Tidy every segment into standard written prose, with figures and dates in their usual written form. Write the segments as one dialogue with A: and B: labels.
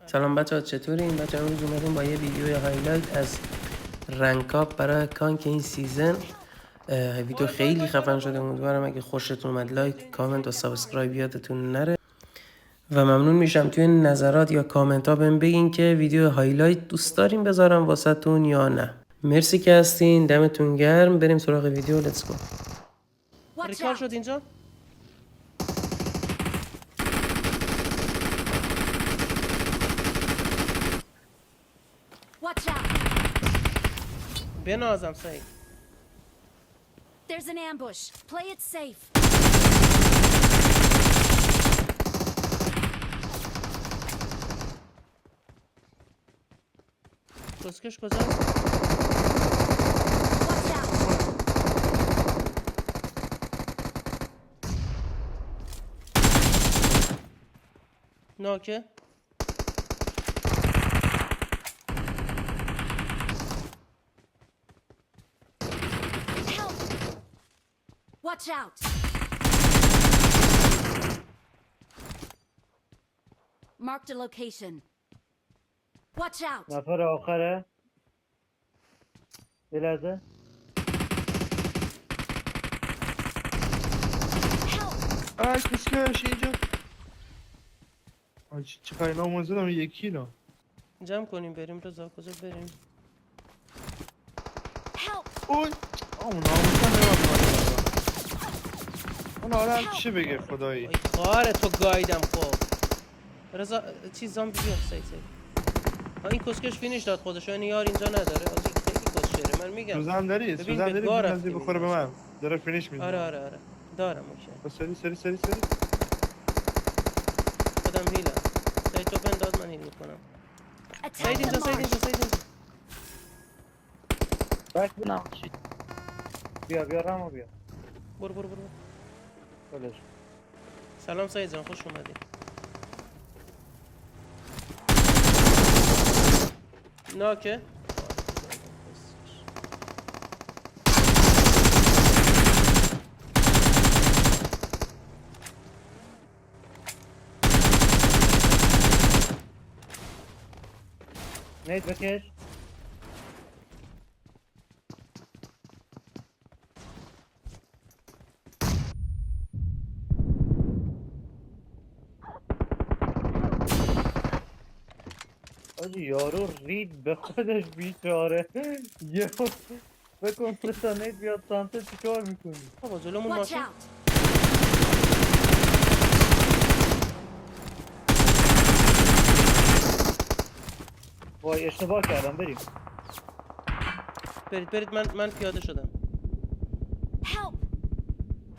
A: سلام بچه چطورین؟ بچه امروز اومدیم با یه ویدیو هایلایت از رنکاپ برای کانک این سیزن. ویدیو خیلی خفن شده، امیدوارم اگه خوشتون اومد لایک، کامنت و سابسکرایب یادتون نره و ممنون میشم توی نظرات یا کامنت ها بهم بگین که ویدیو هایلایت دوست داریم بذارم واسه تون یا نه. مرسی که هستین، دمتون گرم. بریم سراغ ویدیو. لیتس گو. ریکال شد اینجا.
B: Watch out!
A: بنازم سعید.
B: There's an ambush. Play it safe.
A: کسکش کجا؟
B: Watch out!
A: ناکه.
B: Help! Watch out! Marked a location. Watch out!
C: نفر آخره یه لحظه
B: Help!
D: کسکش اینجا آج چه کاری ناموزدم یکی رو
A: جمع کنیم بریم. رضا کجا بریم؟
B: Help!
D: اوی آمون ناموزدم نمیم اون آره چی بگه خدایی
A: ای خاره تو گایدم. خب رضا چیز زامبی بیاد. سعید این کسکش فینیش داد خودشو، یعنی یار اینجا نداره. آجی خیلی کسشره. من میگم
D: سوزن داری
A: ببین
D: سوزن
A: به
D: داری
A: گاه
D: بندازی
A: رفتیم
D: بخوره به
A: اینجا.
D: من داره فینیش میزنه.
A: آره دارم. اوکی
D: سری سری
A: خودم هیلم. سعید تو بنداز من هیل میکنم.
B: Attack
A: سعید
B: the
A: اینجا
B: mark!
C: بک بینم بیا رامو بیا
A: برو.
C: ولش
A: سلام سعید جان، خوش اومدی. ناکه
C: نید بکش آجی یارو رید به خودش بیچاره یهو بکن تا نید بیاد سانته چیکار میکنی
A: بابا جلومون
B: Watch
A: ماشین.
B: out!
C: وای اشتباه کردم بریم
A: برید من پیاده شدم.
B: Help!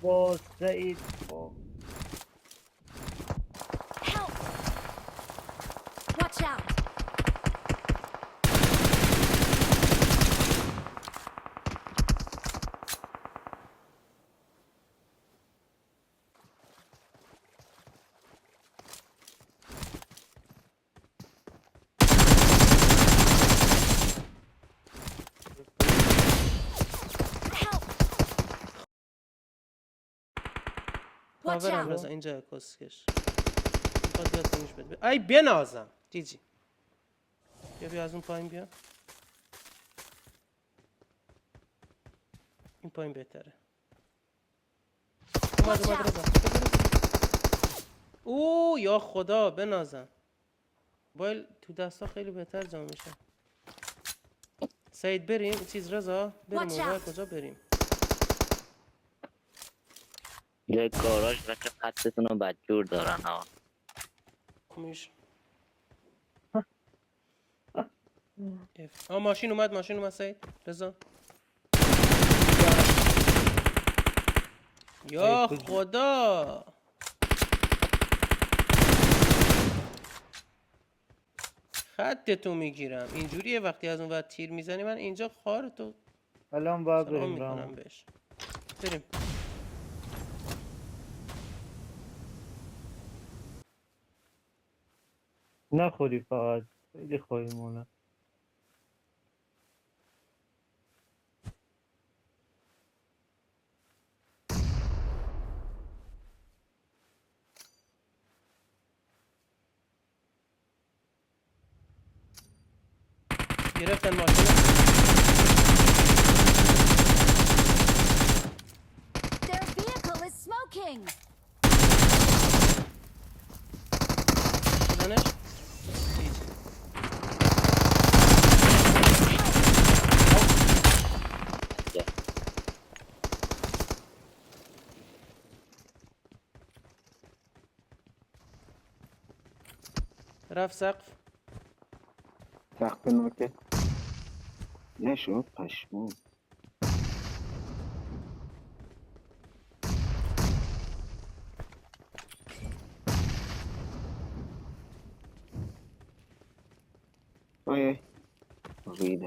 C: با سعید
B: Help! Watch out! Help! Watch
A: کاورم
B: out!
A: رضا اینجا کسکش میخواد بیاد فینیش بده. ای بنازم جیجی. بیا از اون پایین بیا. این پایین بهتره. اومد رضا. او یا خدا بنازم. موبایل تو دستا خیلی بهتر جا میشه. سعید بریم چیز رضا بریم
B: Watch
A: موبایل
B: out.
A: کجا بریم؟
E: یه گاراژ و که خطتون رو بدجور دارن ها.
A: میش ماشین اومد سعید رضا. یا خدا خطتو میگیرم. اینجوریه وقتی از اون ور تیر میزنی من اینجا خارتو
C: الان باید
A: سلام
C: بریم
A: میکنم
C: رامو
A: بهش. بریم.
C: نخوری فقط خیلی خوری مونه
A: گرفتن ماشین.
B: Their vehicle is smoking.
A: شدنش هیچ. رفت سقف.
E: سقف نوکه نشد پشمون. آیه ریده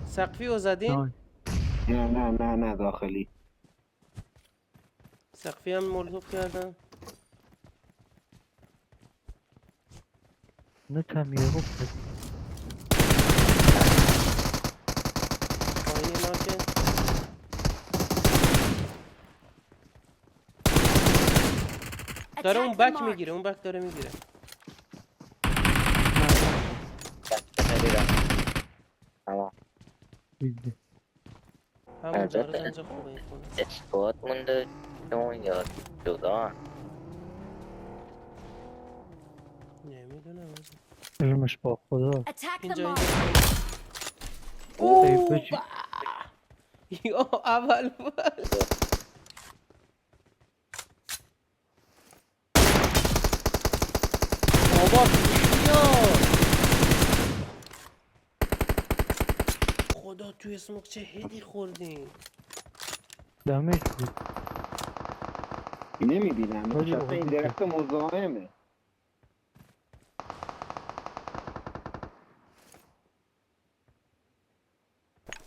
A: سقفی رو زدین؟
E: نه داخلی.
A: سقفی هم مولوف کردن.
C: نه تمیه رو بدی
A: پایینی مارکه. داره اون
B: Attack the
A: بک
B: mark.
A: میگیره، اون بک داره میگیره.
E: تمام.
C: بیزی
A: همون جاره اینجا خوبه این خونه.
E: اثبات مونده که اون یا جدا.
A: نمیدونم از
C: علمش با خدا
B: Attack the
A: اینجا
B: mark.
A: اوه
C: بشی.
A: یا اول بابا بیاد خدا توی اسموک چه هدی خوردیم.
C: دمش بود
E: نمیبینم
C: حاجی،
E: شاید این
C: حاجی.
E: درخت مزاحمه.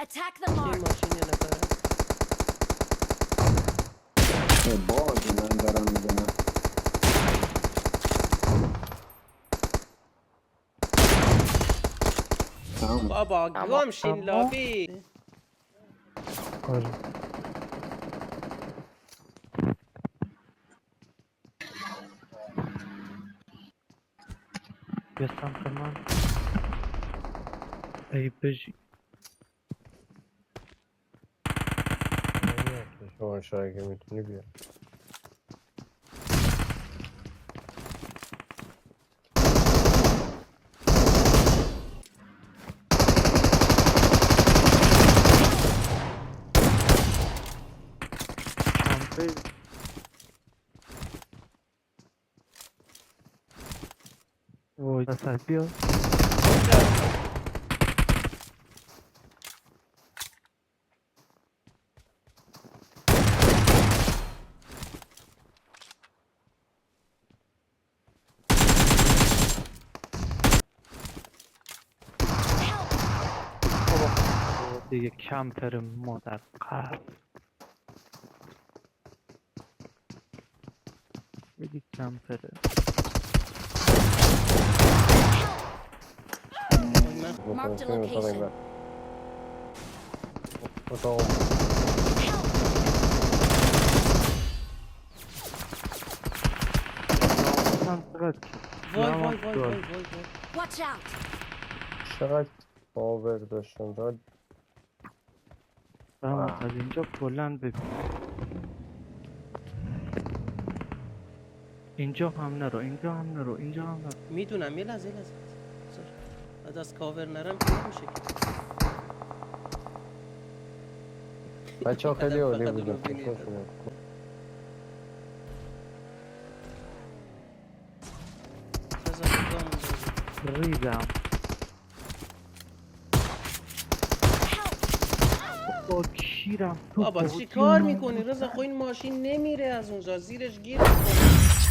B: Attack the
A: این
B: mark.
A: ماشین یه نفره.
E: باگی من دارم میزنم. تمام.
A: بابا
E: اما-
A: گم شین
C: اما-
A: لابی.
C: آره بیا سمت من ای بجی
D: شما شاید که میتونی بیا.
C: کمپه وای وسط بیا دیگه کمپر مادر قرد میگی کمپره
B: Marked a location.
D: اتاق
C: من چقدر
A: وای
C: نه،
A: وای
C: من
A: وای
C: دارم.
A: وای وای وای.
B: Watch out.
D: چقدر پاور داشتم چقدر
C: از اینجا بلند ببین اینجا هم نرو اینجا هم نرو اینجا هم نرو
A: میدونم یه لحظه بذار. بعد از کاور نرم که نمیشه که.
D: بچه ها خیلی عالی
A: فقط
D: بودن
A: اونو ببینید.
D: خوششون
A: بذار گام بزنم.
C: ریدم با کیرم تو
A: بابا
C: بازی
A: چی کار
C: من.
A: میکنی رضا؟ خب این ماشین نمیره از اونجا زیرش گیر میکنه.